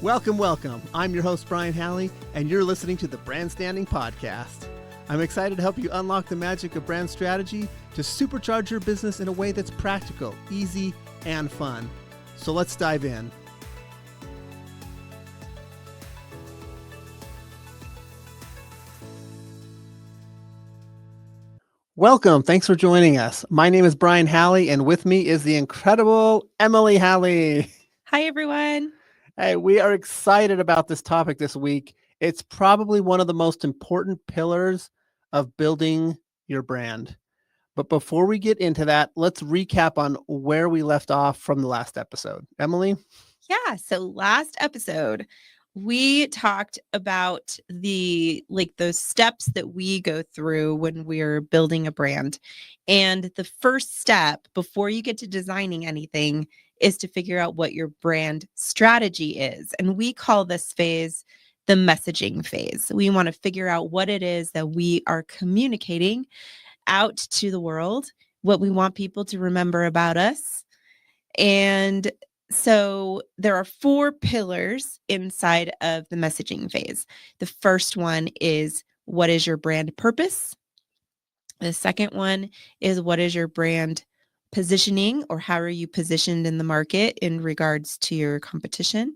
Welcome, welcome. I'm your host, Brian Halley, and you're listening to the Brandstanding podcast. I'm excited to help you unlock the magic of brand strategy to supercharge your business in a way that's practical, easy, and fun. So let's dive in. Welcome. Thanks for joining us. My name is Brian Halley, and with me is the incredible Emily Halley. Hi, everyone. Hey, we are excited about this topic this week. It's probably one of the most important pillars of building your brand. But before we get into that, let's recap on where we left off from the last episode. Emily? Yeah. So last episode, we talked about those steps that we go through when we're building a brand. And the first step before you get to designing anything is to figure out what your brand strategy is. And we call this phase the messaging phase. We want to figure out what it is that we are communicating out to the world, what we want people to remember about us. And so there are 4 pillars inside of the messaging phase. The first one is, what is your brand purpose? The second one is, what is your brand positioning, or how are you positioned in the market in regards to your competition?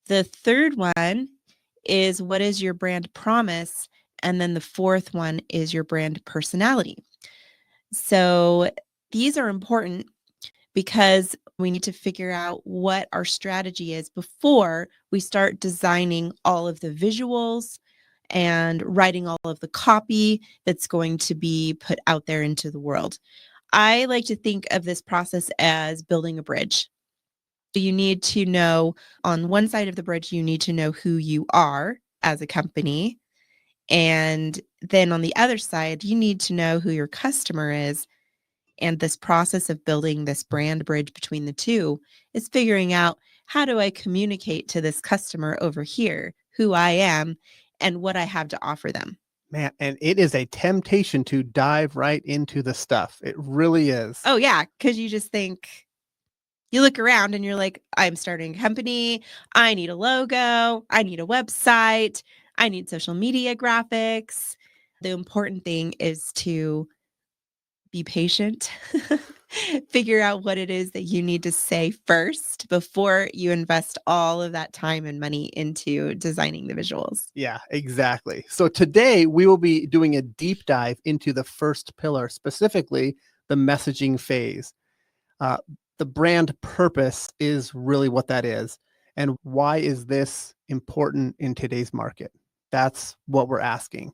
The third one is, what is your brand promise? And then the fourth one is your brand personality. So these are important because we need to figure out what our strategy is before we start designing all of the visuals and writing all of the copy that's going to be put out there into the world. I like to think of this process as building a bridge. You need to know, on one side of the bridge, you need to know who you are as a company. And then on the other side, you need to know who your customer is. And this process of building this brand bridge between the two is figuring out, how do I communicate to this customer over here who I am and what I have to offer them? Man, and it is a temptation to dive right into the stuff. It really is. Oh, yeah, because you just think, you look around and you're like, I'm starting a company. I need a logo. I need a website. I need social media graphics. The important thing is to be patient, figure out what it is that you need to say first before you invest all of that time and money into designing the visuals. Yeah, exactly. So today we will be doing a deep dive into the first pillar, specifically the messaging phase. The brand purpose is really what that is. And why is this important in today's market? That's what we're asking.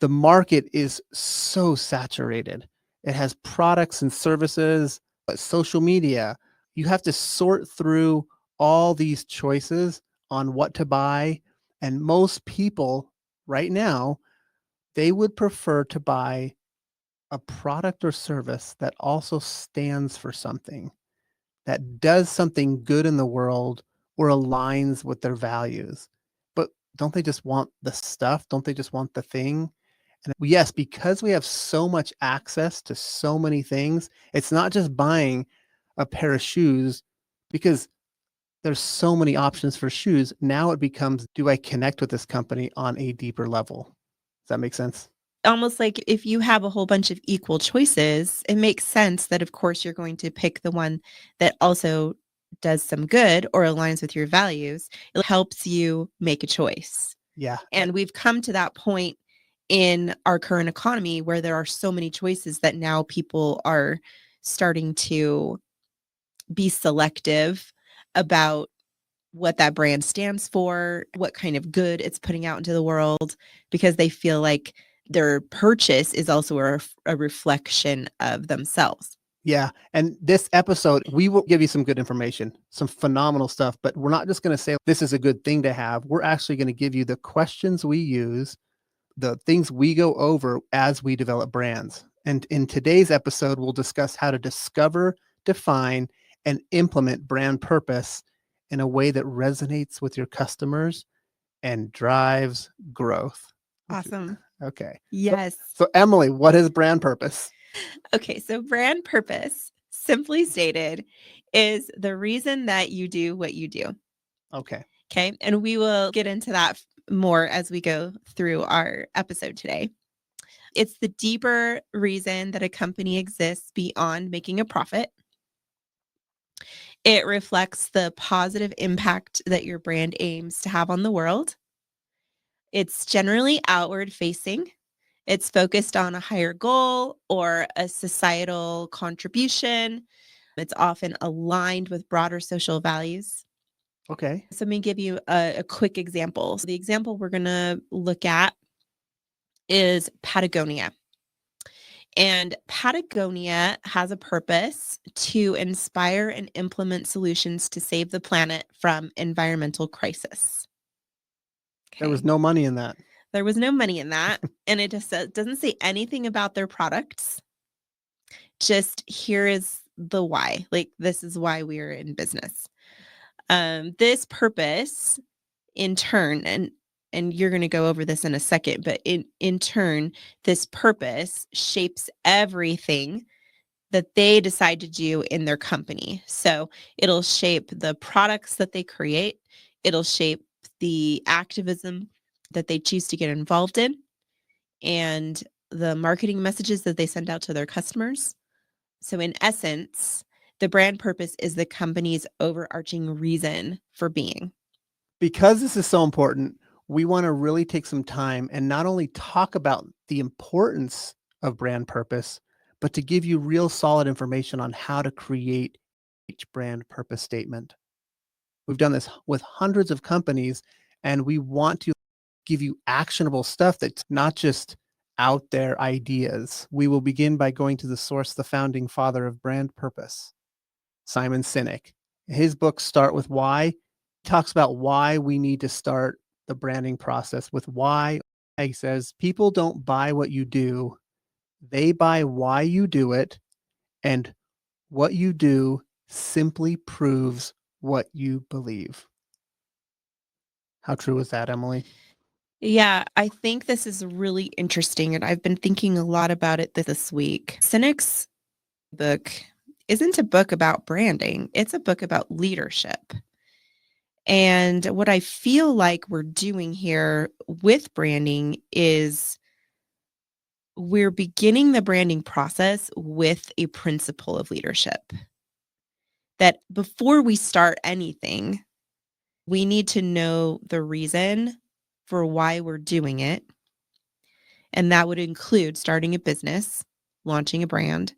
The market is so saturated. It has products and services, social media. You have to sort through all these choices on what to buy. And most people right now, they would prefer to buy a product or service that also stands for something, that does something good in the world or aligns with their values. But don't they just want the stuff? Don't they just want the thing? And yes, because we have so much access to so many things, it's not just buying a pair of shoes, because there's so many options for shoes. Now it becomes, do I connect with this company on a deeper level? Does that make sense? Almost like if you have a whole bunch of equal choices, it makes sense that, of course, you're going to pick the one that also does some good or aligns with your values. It helps you make a choice. Yeah. And we've come to that point in our current economy where there are so many choices that now people are starting to be selective about what that brand stands for, what kind of good it's putting out into the world, because they feel like their purchase is also a reflection of themselves. Yeah. And this episode, we will give you some good information, some phenomenal stuff, but we're not just going to say this is a good thing to have. We're actually going to give you the questions we use, the things we go over as we develop brands. And in today's episode, we'll discuss how to discover, define, and implement brand purpose in a way that resonates with your customers and drives growth. Awesome. Okay. Yes. So Emily, what is brand purpose? Okay. So brand purpose, simply stated, is the reason that you do what you do. Okay. Okay. And we will get into that more as we go through our episode today. It's the deeper reason that a company exists beyond making a profit. It reflects the positive impact that your brand aims to have on the world. It's generally outward facing. It's focused on a higher goal or a societal contribution. It's often aligned with broader social values. Okay. So let me give you a quick example. So the example we're going to look at is Patagonia. And Patagonia has a purpose to inspire and implement solutions to save the planet from environmental crisis. There was Okay. no money in that. There was no money in that. And it just doesn't say anything about their products. Just here is the why. Like, this is why we are in business. This purpose, in turn, and you're going to go over this in a second, but in turn, this purpose shapes everything that they decide to do in their company. So it'll shape the products that they create. It'll shape the activism that they choose to get involved in, and the marketing messages that they send out to their customers. So in essence, the brand purpose is the company's overarching reason for being. Because this is so important, we want to really take some time and not only talk about the importance of brand purpose, but to give you real solid information on how to create each brand purpose statement. We've done this with hundreds of companies, and we want to give you actionable stuff that's not just out there ideas. We will begin by going to the source, the founding father of brand purpose, Simon Sinek. His books Start With Why. He talks about why we need to start the branding process with why. He says, people don't buy what you do, they buy why you do it, and what you do simply proves what you believe. How true is that, Emily? Yeah, I think this is really interesting, and I've been thinking a lot about it this week. Sinek's book isn't a book about branding, it's a book about leadership. And what I feel like we're doing here with branding is we're beginning the branding process with a principle of leadership. That before we start anything, we need to know the reason for why we're doing it. And that would include starting a business, launching a brand,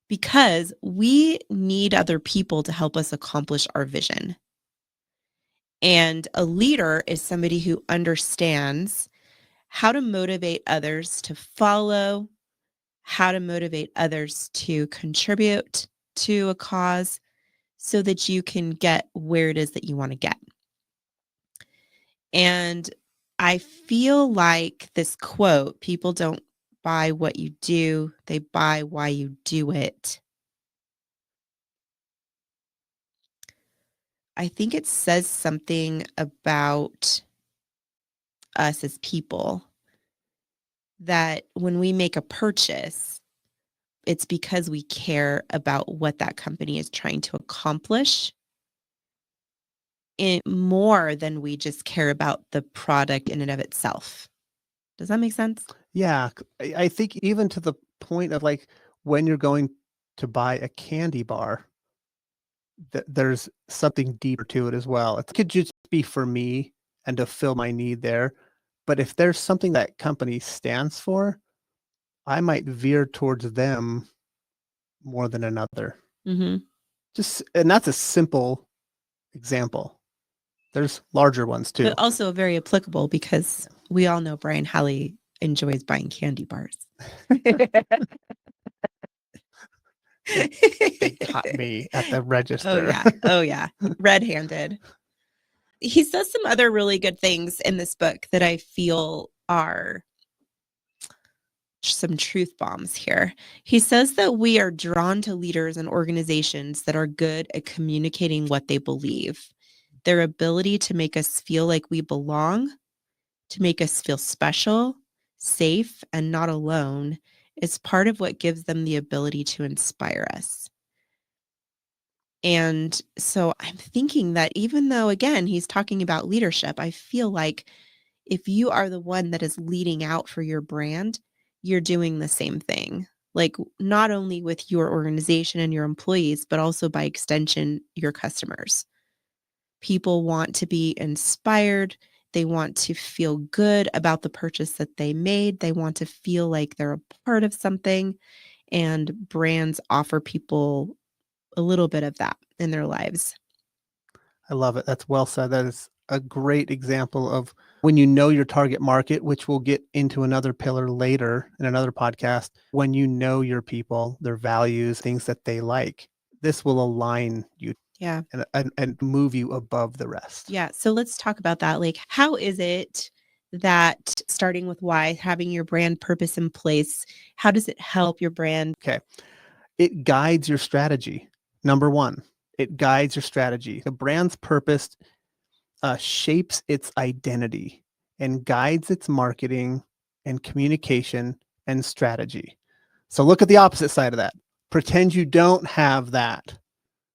because we need other people to help us accomplish our vision. And a leader is somebody who understands how to motivate others to follow, how to motivate others to contribute to a cause so that you can get where it is that you want to get. And I feel like this quote, people don't buy what you do, they buy why you do it. I think it says something about us as people that when we make a purchase, it's because we care about what that company is trying to accomplish in more than we just care about the product in and of itself. Does that make sense? Yeah, I think even to the point of like when you're going to buy a candy bar, there's something deeper to it as well. It could just be for me and to fill my need there. But if there's something that company stands for, I might veer towards them more than another. Mm-hmm. And that's a simple example. There's larger ones too. But also very applicable because we all know Brian Halley enjoys buying candy bars. They caught me at the register. Oh, yeah. Oh, yeah. Red-handed. He says some other really good things in this book that I feel are some truth bombs here. He says that we are drawn to leaders and organizations that are good at communicating what they believe. Their ability to make us feel like we belong, to make us feel special, safe, and not alone is part of what gives them the ability to inspire us. And so I'm thinking that even though, again, he's talking about leadership, I feel like if you are the one that is leading out for your brand, you're doing the same thing. Like not only with your organization and your employees, but also by extension, your customers. People want to be inspired. They want to feel good about the purchase that they made. They want to feel like they're a part of something. And brands offer people a little bit of that in their lives. I love it. That's well said. That is a great example of when you know your target market, which we'll get into another pillar later in another podcast. When you know your people, their values, things that they like, this will align you Yeah. and move you above the rest. Yeah. So let's talk about that. Like, how is it that starting with why, having your brand purpose in place, how does it help your brand? Okay. It guides your strategy. Number one, it guides your strategy. The brand's purpose shapes its identity and guides its marketing and communication and strategy. So look at the opposite side of that. Pretend you don't have that.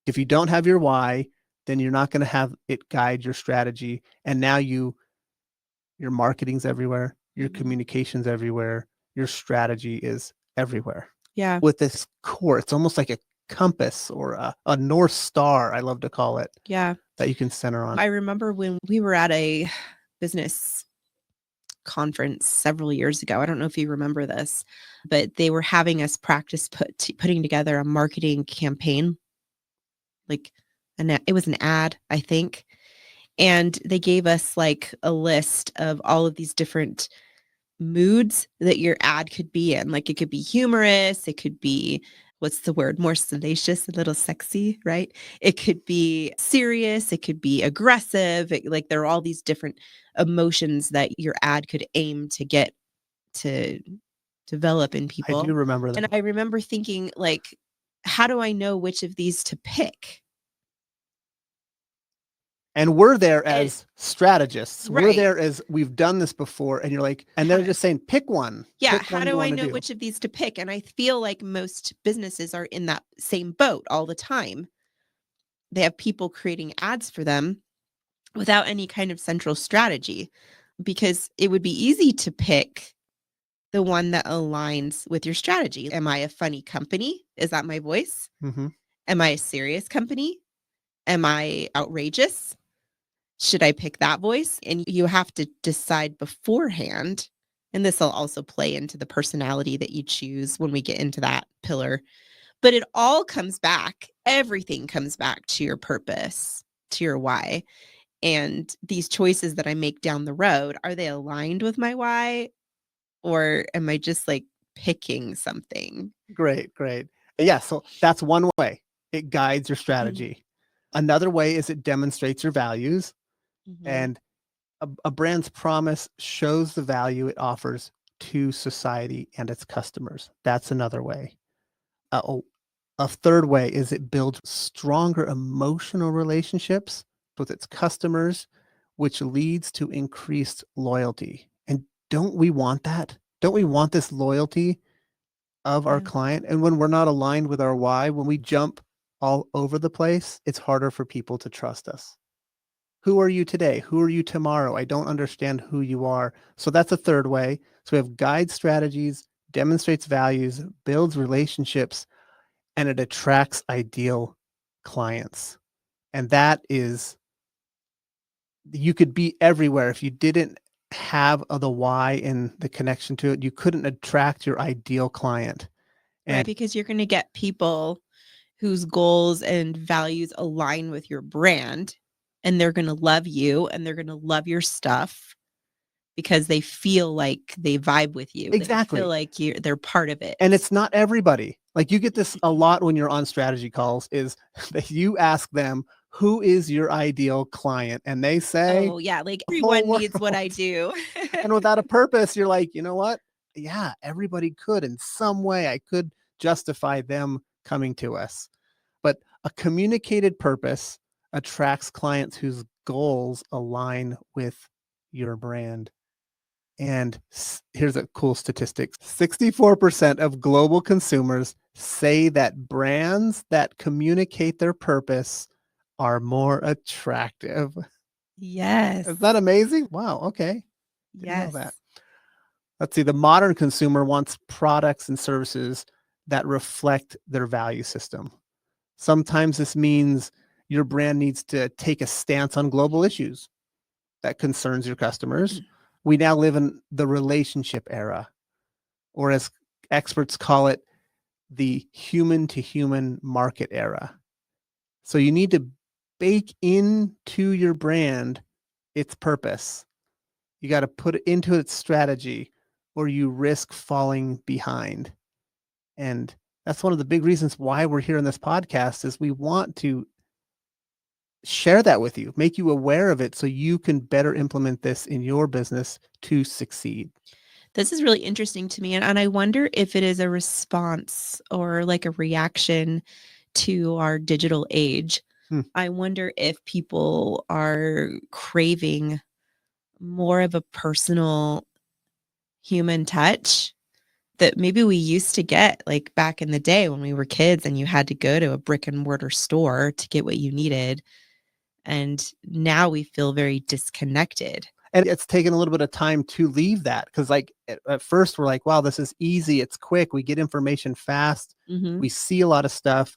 If you don't have your why, then you're not going to have it guide your strategy. And now your marketing's everywhere, your communication's everywhere, your strategy is everywhere. Yeah. With this core, it's almost like a compass or a North Star, I love to call it, Yeah. that you can center on. I remember when we were at a business conference several years ago. I don't know if you remember this, but they were having us practice putting together a marketing campaign. Like it was an ad, I think. And they gave us like a list of all of these different moods that your ad could be in. Like it could be humorous, it could be what's the word? More salacious, a little sexy, right? It could be serious, it could be aggressive. Like there are all these different emotions that your ad could aim to get to develop in I people. do remember that. And I remember thinking like, how do I know which of these to pick? And we're there as strategists. We're Right. there as we've done this before. And you're like, and they're just saying, pick one. Yeah. Pick How one you do I want to know do. which of these to pick? And I feel like most businesses are in that same boat all the time. They have people creating ads for them without any kind of central strategy because it would be easy to pick the one that aligns with your strategy. Am I a funny company? Is that my voice? Mm-hmm. Am I a serious company? Am I outrageous? Should I pick that voice? And you have to decide beforehand. And this will also play into the personality that you choose when we get into that pillar. But it all comes back, everything comes back to your purpose, to your why. And these choices that I make down the road, are they aligned with my why? Or am I just like picking something? Great, great. Yeah, so that's one way. It guides your strategy. Another way is it demonstrates your values. And a brand's promise shows the value it offers to society and its customers. That's another way. A third way is it builds stronger emotional relationships with its customers, which leads to increased loyalty. And don't we want that? Don't we want this loyalty of our Yeah. client? And when we're not aligned with our why, when we jump all over the place, it's harder for people to trust us. Who are you today? Who are you tomorrow? I don't understand who you are. So that's a third way. So we have guide strategies, demonstrates values, builds relationships, and it attracts ideal clients. And that is, you could be everywhere. If you didn't have the why and the connection to it, you couldn't attract your ideal client. Right. Because you're going to get people whose goals and values align with your brand, and they're going to love you and they're going to love your stuff because they feel like they vibe with you. Exactly. They feel like they're part of it. And it's not everybody. Like you get this a lot when you're on strategy calls is that you ask them, who is your ideal client? And they say, oh yeah, like "The whole everyone needs what I world." do. And without a purpose, you're like, you know what? Yeah, everybody could in some way. I could justify them coming to us. But a communicated purpose attracts clients whose goals align with your brand. And here's a cool statistic. 64% of global consumers say that brands that communicate their purpose are more attractive. Yes. Is that amazing? Wow. Okay. Didn't know Yes. that. Let's see. The modern consumer wants products and services that reflect their value system. Sometimes this means your brand needs to take a stance on global issues that concerns your customers. We now live in the relationship era, or as experts call it, the human to human market era. So you need to bake into your brand its purpose. You got to put it into its strategy, or you risk falling behind. And that's one of the big reasons why we're here on this podcast is we want to share that with you, make you aware of it so you can better implement this in your business to succeed. This is really interesting to me. And I wonder if it is a response or like a reaction to our digital age. Hmm. I wonder if people are craving more of a personal human touch that maybe we used to get like back in the day when we were kids and you had to go to a brick and mortar store to get what you needed. And now we feel very disconnected. And it's taken a little bit of time to leave that because, like, at first we're like, wow, this is easy. It's quick. We get information fast. Mm-hmm. We see a lot of stuff,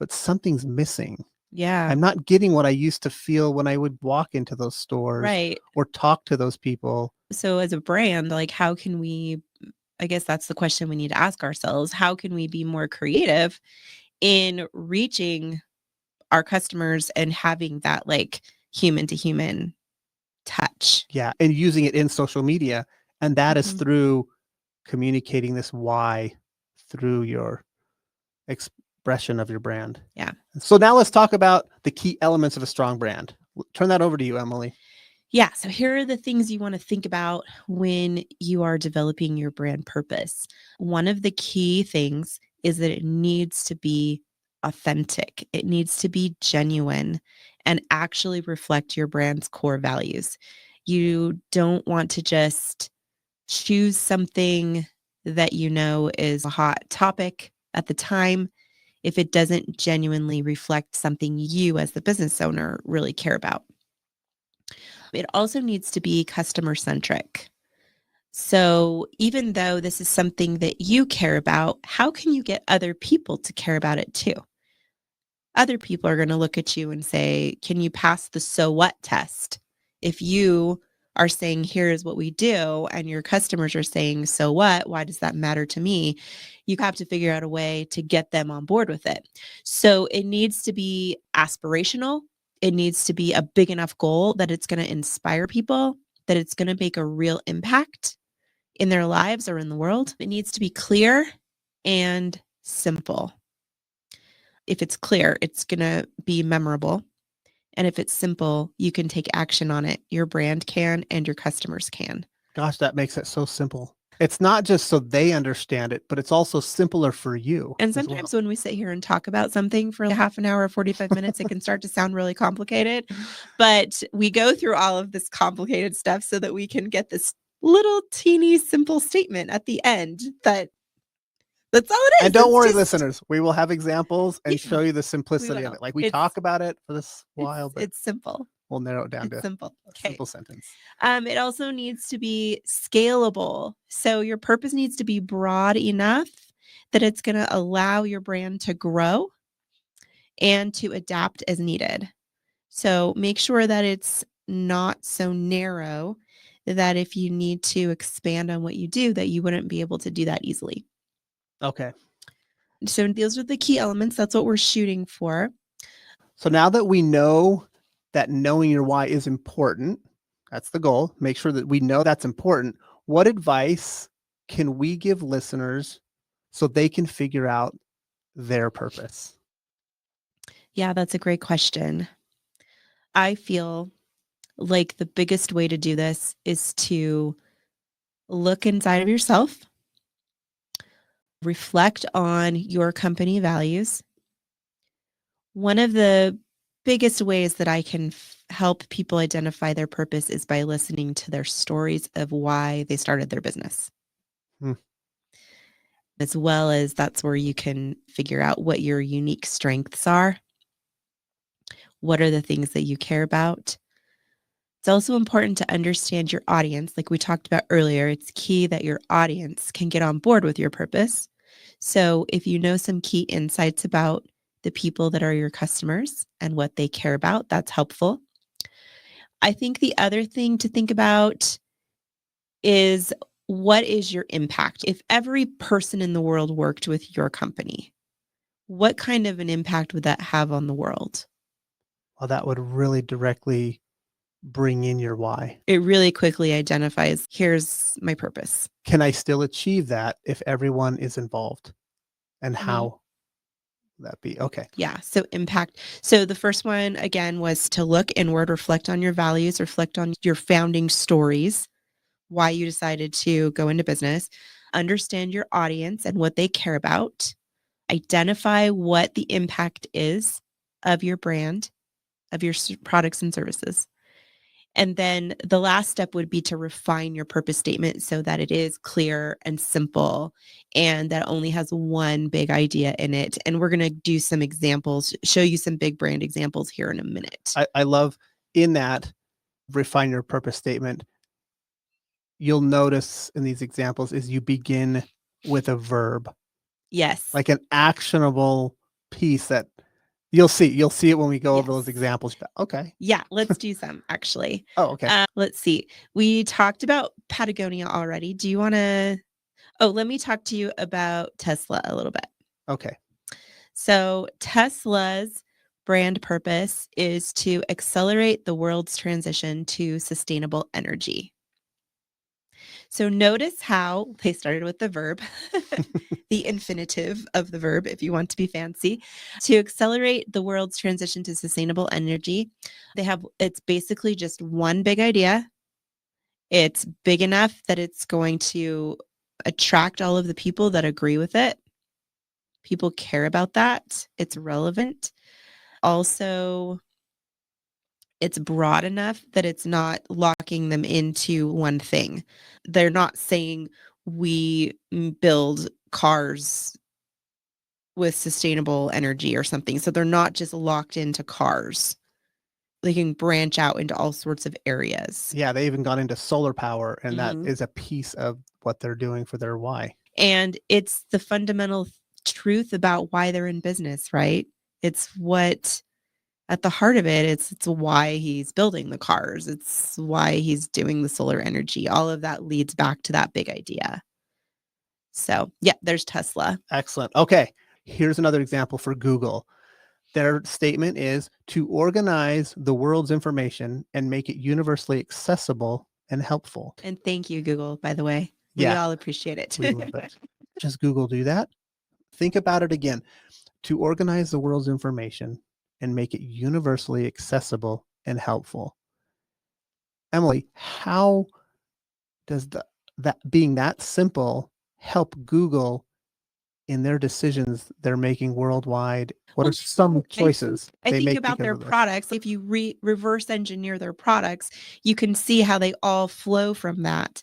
but something's missing. Yeah. I'm not getting what I used to feel when I would walk into those stores Right. or talk to those people. So as a brand, like how can we, I guess that's the question we need to ask ourselves. How can we be more creative in reaching our customers and having that like human to human touch? Yeah. And using it in social media. And that is Mhm. through communicating this why through your expression of your brand. Yeah. So now let's talk about the key elements of a strong brand. Turn that over to you, Emily. Yeah. So here are the things you want to think about when you are developing your brand purpose. One of the key things is that it needs to be authentic, it needs to be genuine and actually reflect your brand's core values. You don't want to just choose something that you know is a hot topic at the time if it doesn't genuinely reflect something you as the business owner really care about. It also needs to be customer centric. So, even though this is something that you care about, how can you get other people to care about it too? Other people are going to look at you and say, can you pass the so what test? If you are saying, here's what we do, and your customers are saying, so what? Why does that matter to me? You have to figure out a way to get them on board with it. So it needs to be aspirational. It needs to be a big enough goal that it's going to inspire people, that it's going to make a real impact in their lives or in the world. It needs to be clear and simple. If it's clear, it's going to be memorable. And if it's simple, you can take action on it. Your brand can, and your customers can. Gosh, that makes it so simple. It's not just so they understand it, but it's also simpler for you. And sometimes when we sit here and talk about something for a half an hour or 45 minutes, it can start to sound really complicated. But we go through all of this complicated stuff so that we can get this little teeny simple statement at the end that's all it is. And don't It's worry, just, listeners, we will have examples and Yeah, show you the we simplicity of will. it. Like we It's talk about it for this while, but it's simple. we'll narrow it down It's to simple. a Okay. simple sentence. It also needs to be scalable. So your purpose needs to be broad enough that it's going to allow your brand to grow and to adapt as needed. So make sure that it's not so narrow that if you need to expand on what you do, that you wouldn't be able to do that easily. Okay. So those are the key elements. That's what we're shooting for. So now that we know that knowing your why is important, that's the goal. Make sure that we know that's important. What advice can we give listeners so they can figure out their purpose? Yeah, that's a great question. I feel like the biggest way to do this is to look inside of yourself, reflect on your company values. One of the biggest ways that I can help people identify their purpose is by listening to their stories of why they started their business. Hmm. as well as that's where you can figure out what your unique strengths are. What are the things that you care about? It's also important to understand your audience. Like we talked about earlier, it's key that your audience can get on board with your purpose. So if you know some key insights about the people that are your customers and what they care about, that's helpful. I think the other thing to think about is, what is your impact? If every person in the world worked with your company, what kind of an impact would that have on the world? Well, that would really directly bring in your why. It really quickly identifies, here's my purpose. Can I still achieve that if everyone is involved? And how would that be? Okay. Yeah. So impact. So the first one again was to look inward, reflect on your values, reflect on your founding stories, why you decided to go into business, understand your audience and what they care about, identify what the impact is of your brand, of your products and services. And then the last step would be to refine your purpose statement so that it is clear and simple and that only has one big idea in it. And we're going to do some examples, show you some big brand examples here in a minute. I love in that refine your purpose statement. You'll notice in these examples is you begin with a verb, Yes. like an actionable piece that you'll see it when we go over those Yes. examples. Okay. Yeah, let's do some actually. Oh, okay. Let's see. We talked about Patagonia already. Do you want to? Oh, let me talk to you about Tesla a little bit. Okay. So, Tesla's brand purpose is to accelerate the world's transition to sustainable energy. So, notice how they started with the verb, the infinitive of the verb, if you want to be fancy, to accelerate the world's transition to sustainable energy. It's basically just one big idea. It's big enough that it's going to attract all of the people that agree with it. People care about that. It's relevant. Also, it's broad enough that it's not locking them into one thing. They're not saying we build cars with sustainable energy or something. So they're not just locked into cars. They can branch out into all sorts of areas. Yeah, they even got into solar power, and that Mhm. is a piece of what they're doing for their why. And it's the fundamental truth about why they're in business, right? It's what at the heart of it, it's why he's building the cars. It's why he's doing the solar energy. All of that leads back to that big idea. So, yeah, there's Tesla. Excellent. Okay. Here's another example for Google. Their statement is to organize the world's information and make it universally accessible and helpful. And thank you, Google, by the way. We Yeah. all appreciate it. We love it. Does Google do that? Think about it again. To organize the world's information and make it universally accessible and helpful. Emily, how does that being that simple help Google in their decisions they're making worldwide? What are Well, some choices I they think make about because their of this? products. If you reverse engineer their products, you can see how they all flow from that.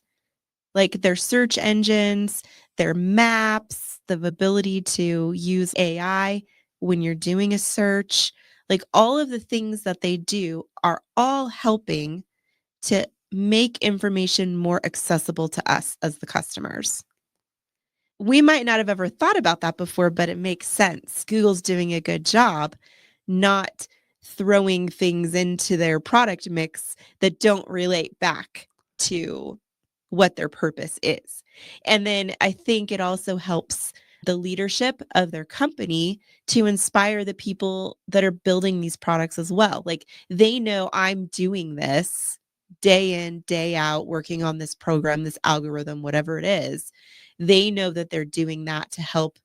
Like their search engines, their maps, the ability to use AI when you're doing a search, like all of the things that they do are all helping to make information more accessible to us as the customers. We might not have ever thought about that before, but it makes sense. Google's doing a good job not throwing things into their product mix that don't relate back to what their purpose is. And then I think it also helps the leadership of their company to inspire the people that are building these products as well. Like they know I'm doing this day in, day out, working on this program, this algorithm, whatever it is. They know that they're doing that to help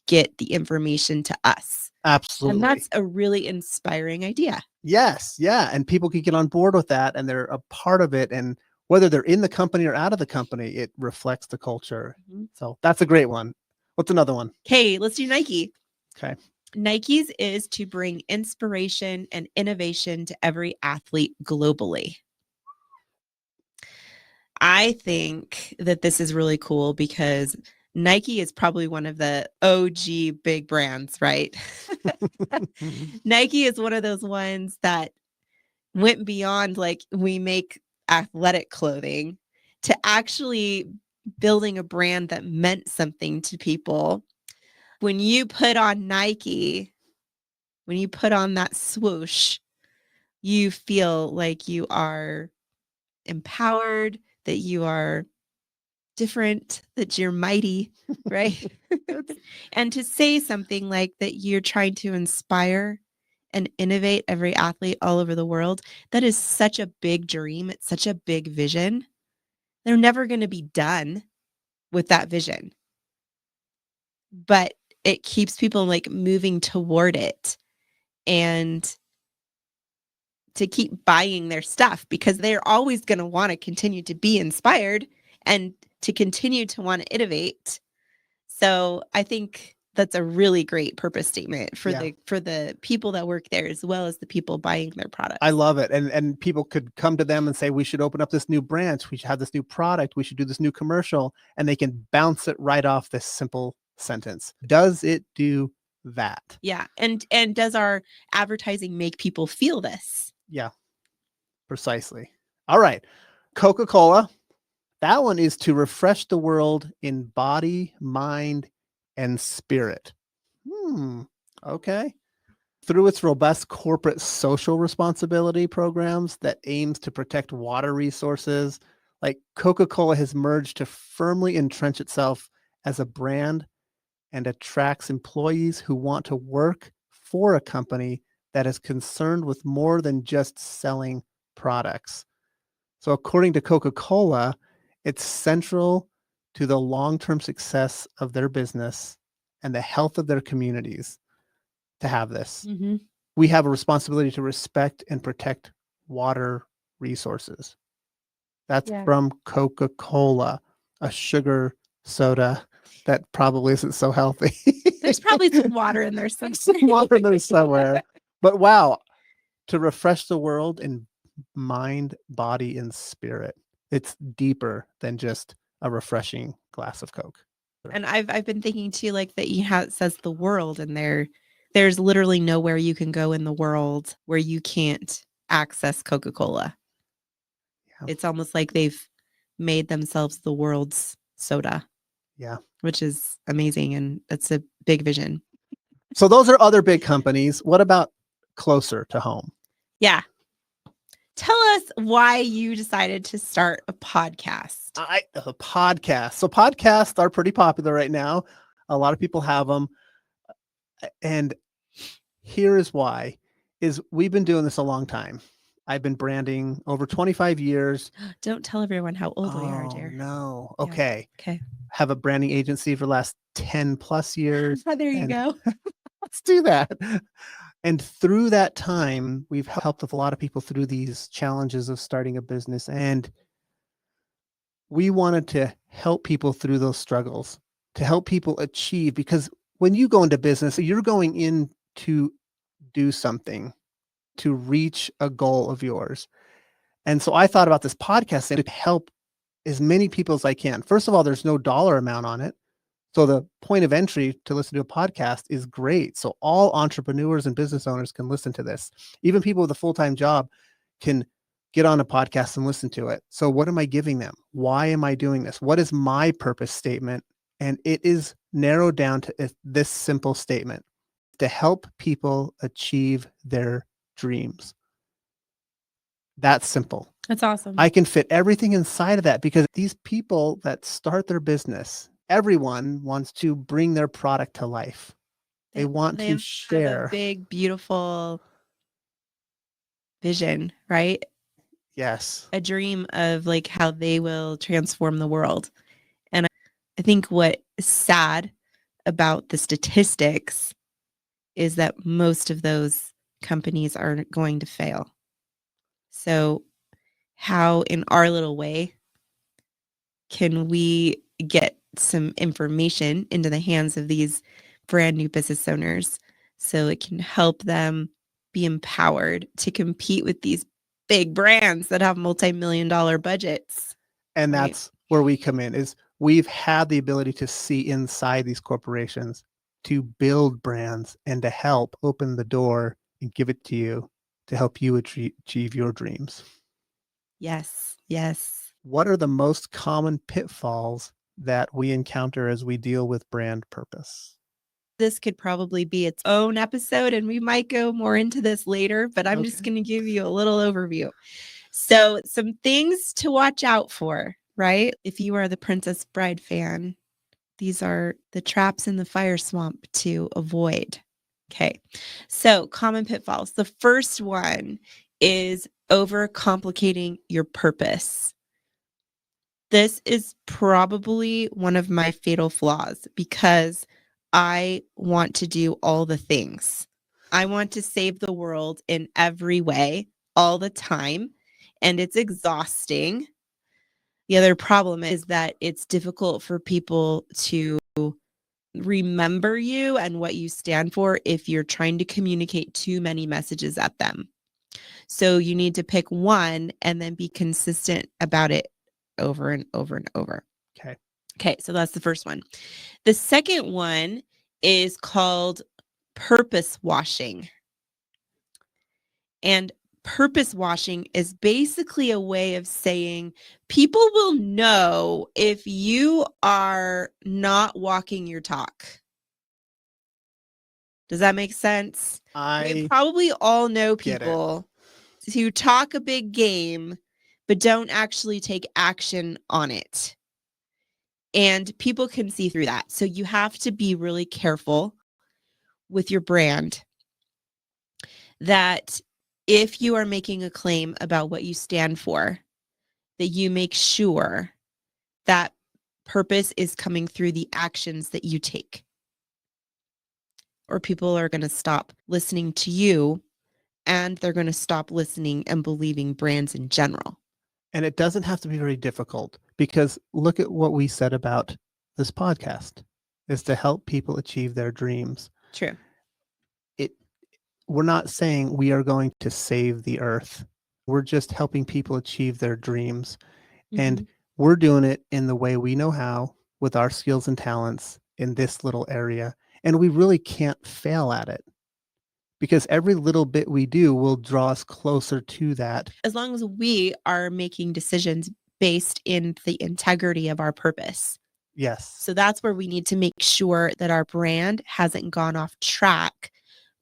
get the information to us. Absolutely. And that's a really inspiring idea. Yes. Yeah. And people can get on board with that and they're a part of it. And whether they're in the company or out of the company, it reflects the culture. Mhm. So that's a great one. What's another one? Okay, let's do Nike. Okay. Nike's is to bring inspiration and innovation to every athlete globally. I think that this is really cool because Nike is probably one of the OG big brands, right? Nike is one of those ones that went beyond like we make athletic clothing to actually building a brand that meant something to people. When you put on Nike, when you put on that swoosh, you feel like you are empowered, that you are different, that you're mighty, right? And to say something like that you're trying to inspire and innovate every athlete all over the world, that is such a big dream. It's such a big vision. They're never going to be done with that vision, but it keeps people like moving toward it and to keep buying their stuff because they're always going to want to continue to be inspired and to continue to want to innovate. So I think that's a really great purpose statement for the people that work there as well as the people buying their products. I love it. And people could come to them and say, we should open up this new branch. We should have this new product. We should do this new commercial. And they can bounce it right off this simple sentence. Does it do that? Yeah. And does our advertising make people feel this? Yeah, precisely. All right. Coca-Cola. That one is to refresh the world in body, mind, and spirit. Okay. Through its robust corporate social responsibility programs that aims to protect water resources, like Coca-Cola has merged to firmly entrench itself as a brand and attracts employees who want to work for a company that is concerned with more than just selling products. So according to Coca-Cola, it's central to the long-term success of their business and the health of their communities to have this. Mm-hmm. We have a responsibility to respect and protect water resources. That's from Coca-Cola, a sugar soda that probably isn't so healthy. There's probably some water in there somewhere. Some water in there somewhere. But wow, to refresh the world in mind, body, and spirit. It's deeper than just a refreshing glass of Coke. And I've been thinking too, like that it says the world in there. There's literally nowhere you can go in the world where you can't access Coca-Cola. Yeah. It's almost like they've made themselves the world's soda. Yeah. Which is amazing. And it's a big vision. So those are other big companies. What about closer to home? Yeah. Tell us why you decided to start a podcast. A podcast. So podcasts are pretty popular right now. A lot of people have them. And here is why, is we've been doing this a long time. I've been branding over 25 years. Don't tell everyone how old we are, dear. No. Okay. Yeah. Okay. Have a branding agency for the last 10 plus years. Oh, there you go. Let's do that. And through that time, we've helped a lot of people through these challenges of starting a business. And we wanted to help people through those struggles, to help people achieve, because when you go into business, you're going in to do something, to reach a goal of yours. And so I thought about this podcast and to help as many people as I can. First of all, there's no dollar amount on it. So the point of entry to listen to a podcast is great. So all entrepreneurs and business owners can listen to this. Even people with a full-time job can get on a podcast and listen to it. So what am I giving them? Why am I doing this? What is my purpose statement? And it is narrowed down to this simple statement: to help people achieve their dreams. That's simple. That's awesome. I can fit everything inside of that because these people that start their business, everyone wants to bring their product to life. They want to share. Have a big, beautiful vision, right? Yes. A dream of like how they will transform the world. And I think what is sad about the statistics is that most of those companies are going to fail. So how in our little way can we get some information into the hands of these brand new business owners so it can help them be empowered to compete with these big brands that have multi-million-dollar budgets? And that's where we come in, is we've had the ability to see inside these corporations, to build brands, and to help open the door and give it to you to help you achieve your dreams. Yes. Yes. What are the most common pitfalls that we encounter as we deal with brand purpose? This could probably be its own episode, and we might go more into this later, but I'm just Okay. going to give you a little overview. So, some things to watch out for, right? If you are the Princess Bride fan, these are the traps in the fire swamp to avoid. Okay. So, common pitfalls. The first one is overcomplicating your purpose. This is probably one of my fatal flaws because I want to do all the things. I want to save the world in every way all the time, and it's exhausting. The other problem is that it's difficult for people to remember you and what you stand for if you're trying to communicate too many messages at them. So you need to pick one and then be consistent about it over and over and over. Okay. Okay, so that's the first one. The second one is called purpose washing. And purpose washing is basically a way of saying people will know if you are not walking your talk. Does that make sense? We I probably all know get it. people who talk a big game, but don't actually take action on it. And people can see through that. So you have to be really careful with your brand that if you are making a claim about what you stand for, that you make sure that purpose is coming through the actions that you take. Or people are going to stop listening to you and they're going to stop listening and believing brands in general. And it doesn't have to be very difficult, because look at what we said about this podcast is to help people achieve their dreams. True. We're not saying we are going to save the earth. We're just helping people achieve their dreams. And we're doing it in the way we know how, with our skills and talents in this little area. And we really can't fail at it, because every little bit we do will draw us closer to that. As long as we are making decisions based in the integrity of our purpose. Yes. So that's where we need to make sure that our brand hasn't gone off track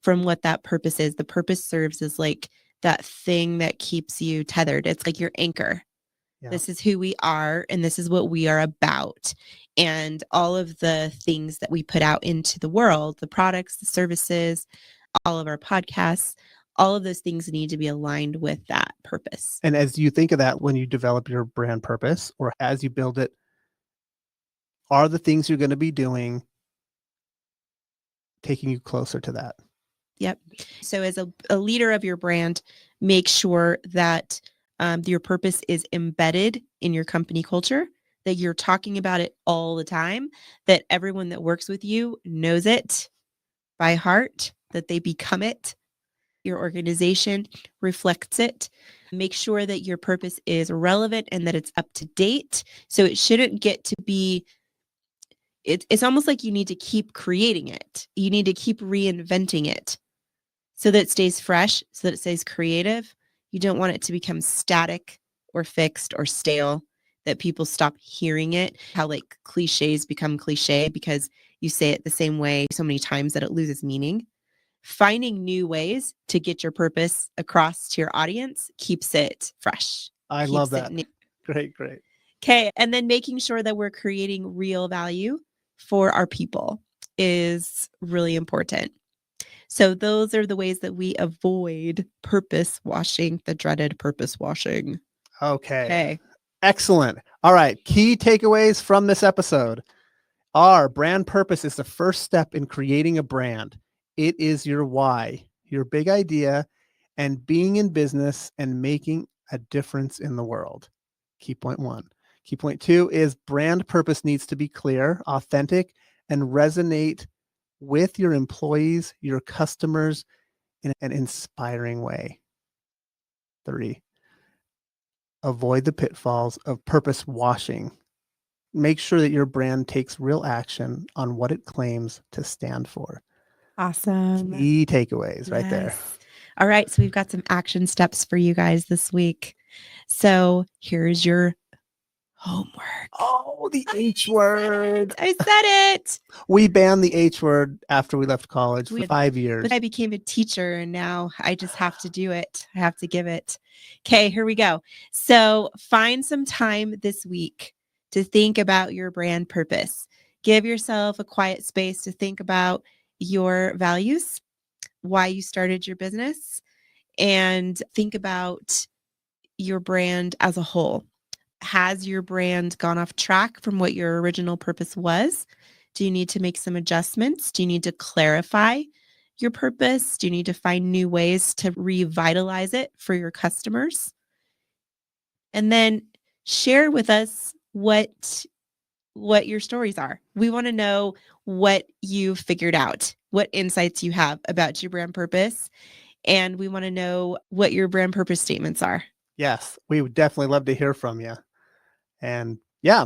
from what that purpose is. The purpose serves as like that thing that keeps you tethered. It's like your anchor. Yeah. This is who we are, and this is what we are about. And all of the things that we put out into the world, the products, the services, all of our podcasts, all of those things need to be aligned with that purpose. And as you think of that, when you develop your brand purpose or as you build it, are the things you're going to be doing taking you closer to that? Yep. So as a leader of your brand, make sure that your purpose is embedded in your company culture, that you're talking about it all the time, that everyone that works with you knows it by heart, that they become it. Your organization reflects it. Make sure that your purpose is relevant and that it's up to date. So it shouldn't get to be, it's almost like you need to keep creating it. You need to keep reinventing it so that it stays fresh, so that it stays creative. You don't want it to become static or fixed or stale, that people stop hearing it. How like cliches become cliche because you say it the same way so many times that it loses meaning. Finding new ways to get your purpose across to your audience keeps it fresh. I love that. Great. Okay. And then making sure that we're creating real value for our people is really important. So those are the ways that we avoid purpose washing, the dreaded purpose washing. Okay. Excellent. All right. Key takeaways from this episode. Our brand purpose is the first step in creating a brand. It is your why, your big idea, and being in business and making a difference in the world. Key point 1. Key point 2 is brand purpose needs to be clear, authentic, and resonate with your employees, your customers in an inspiring way. 3, avoid the pitfalls of purpose washing. make sure that your brand takes real action on what it claims to stand for. Awesome. Key takeaways right there. Yes. All right. So we've got some action steps for you guys this week. So here's your homework. Oh, the H word. I said it. We banned the H word after we left college We for did. 5 years. But I became a teacher and now I just have to do it. I have to give it. Okay, here we go. So find some time this week to think about your brand purpose. Give yourself a quiet space to think about your values, why you started your business, and think about your brand as a whole. Has your brand gone off track from what your original purpose was? Do you need to make some adjustments? Do you need to clarify your purpose? Do you need to find new ways to revitalize it for your customers? And then share with us what your stories are. We want to know what you figured out, what insights you have about your brand purpose, and we want to know what your brand purpose statements are. Yes, we would definitely love to hear from you. And yeah,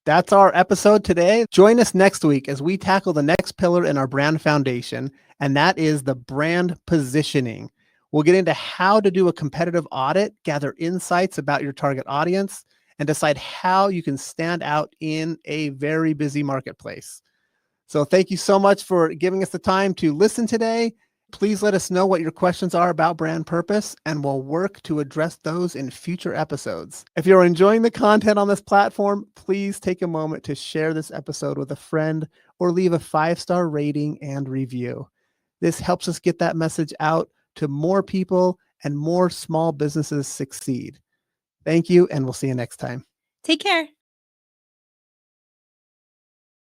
that's our episode today. Join us next week as we tackle the next pillar in our brand foundation, and that is the brand positioning. We'll get into how to do a competitive audit, gather insights about your target audience, and decide how you can stand out in a very busy marketplace. So thank you so much for giving us the time to listen today. Please let us know what your questions are about brand purpose, and we'll work to address those in future episodes. If you're enjoying the content on this platform, please take a moment to share this episode with a friend or leave a 5-star rating and review. This helps us get that message out to more people and more small businesses succeed. Thank you, and we'll see you next time. Take care.